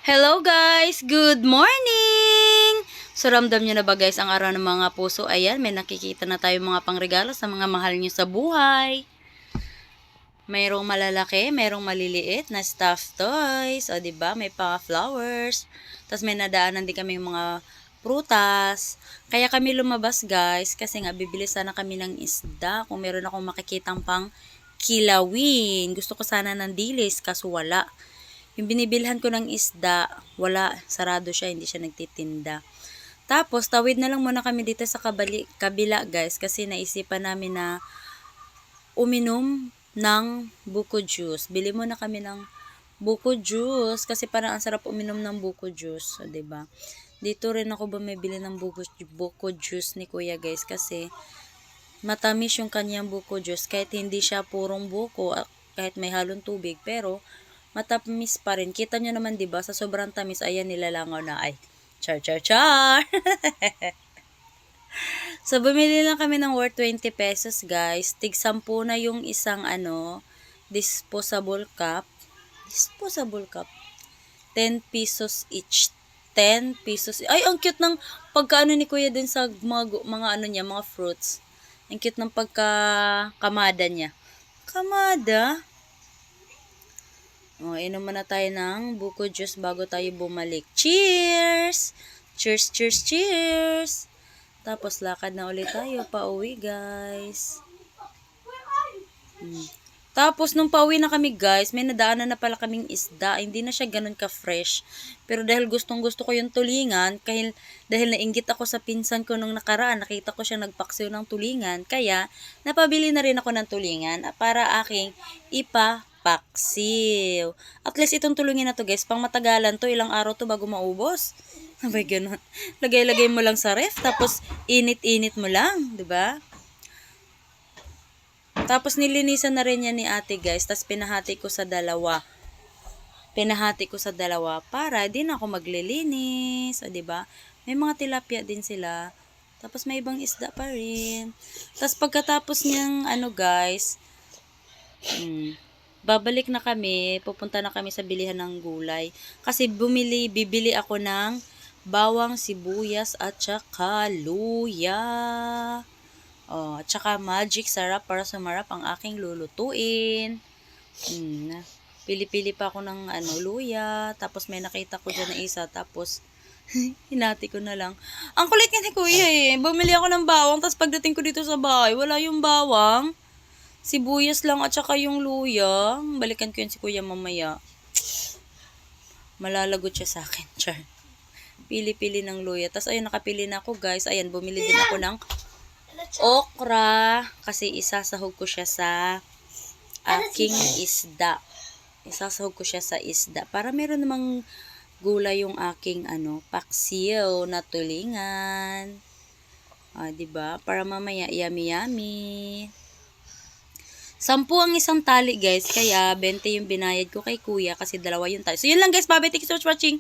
Hello guys! Good morning! So ramdam nyo na ba guys ang araw ng mga puso? Ayan, may nakikita na tayo mga pangregalo sa mga mahal nyo sa buhay. Mayroong malalaki, mayroong maliliit na stuffed toys. O diba? May pa flowers. Tapos may nadaanan din kami mga prutas. Kaya kami lumabas guys kasi nga bibili sana kami ng isda. Kung meron akong makikitang pang kilawin. Gusto ko sana ng dilis kaso wala. Yung binibilhan ko ng isda, wala, sarado siya, hindi siya nagtitinda. Tapos, tawid na lang muna kami dito sa kabila guys, kasi naisipan namin na uminom ng buko juice. Bili muna kami ng buko juice, kasi parang ang sarap uminom ng buko juice, so, diba? Dito rin ako bumibili ng buko juice ni kuya guys, kasi matamis yung kanyang buko juice, kahit hindi siya purong buko, kahit may halong tubig, pero matamis pa rin. Kita nyo naman, diba? Sa sobrang tamis, ayan, nilalangaw na. Ay, char. So, bumili lang kami ng worth 20 pesos, guys. Tig 10 na yung isang, disposable cup. 10 pesos each. 10 pesos. Ay, ang cute ng pagkaano ni kuya dun sa mga fruits. Ang cute ng pagkakamada niya. Kamada? O, inom muna tayo ng buko juice bago tayo bumalik. Cheers! Cheers! Tapos, lakad na ulit tayo. Pauwi, guys. Tapos, nung pauwi na kami, guys, may nadaanan na pala kaming isda. Hindi na siya ganun ka-fresh. Pero dahil gustong-gusto ko yung tulingan, dahil nainggit ako sa pinsan ko nung nakaraan, nakita ko siya nagpaksiw ng tulingan, kaya napabili na rin ako ng tulingan para aking paksiw. At least itong tulungin na to guys, pang matagalan to, ilang araw to bago maubos. Sabay ganun. Lagay-lagay mo lang sa ref, tapos init-init mo lang, 'di ba? Tapos nilinisan na rin yan ni ate guys, tapos pinahati ko sa dalawa. Para din ako maglilinis, 'di ba? May mga tilapia din sila. Tapos may ibang isda pa rin. Tapos pagkatapos niyang guys, babalik na kami, pupunta na kami sa bilihan ng gulay. Kasi bibili ako ng bawang, sibuyas, at saka luya. Oh, at saka magic sarap para sumarap ang aking lulutuin. Pili-pili pa ako ng luya. Tapos may nakita ko dyan na isa. Tapos, hinati ko na lang. Ang kulit nga ni kuya eh. Bumili ako ng bawang. Tapos pagdating ko dito sa bahay, wala yung bawang. Sibuyas lang at saka yung luya. Balikan ko yun si kuya mamaya. Malalagot siya sa akin. Char. Pili-pili ng luya. Tapos ayun, nakapili na ako guys. Ayan, bumili din ako ng okra. Kasi isasahog ko siya sa aking isda. Para meron namang gulay yung aking paksiw na tulingan. Diba? Para mamaya yummy. 10 ang isang tali guys, kaya 20 yung binayad ko kay kuya kasi dalawa yung tali. So yun lang guys, bye-bye, thank you so much for watching.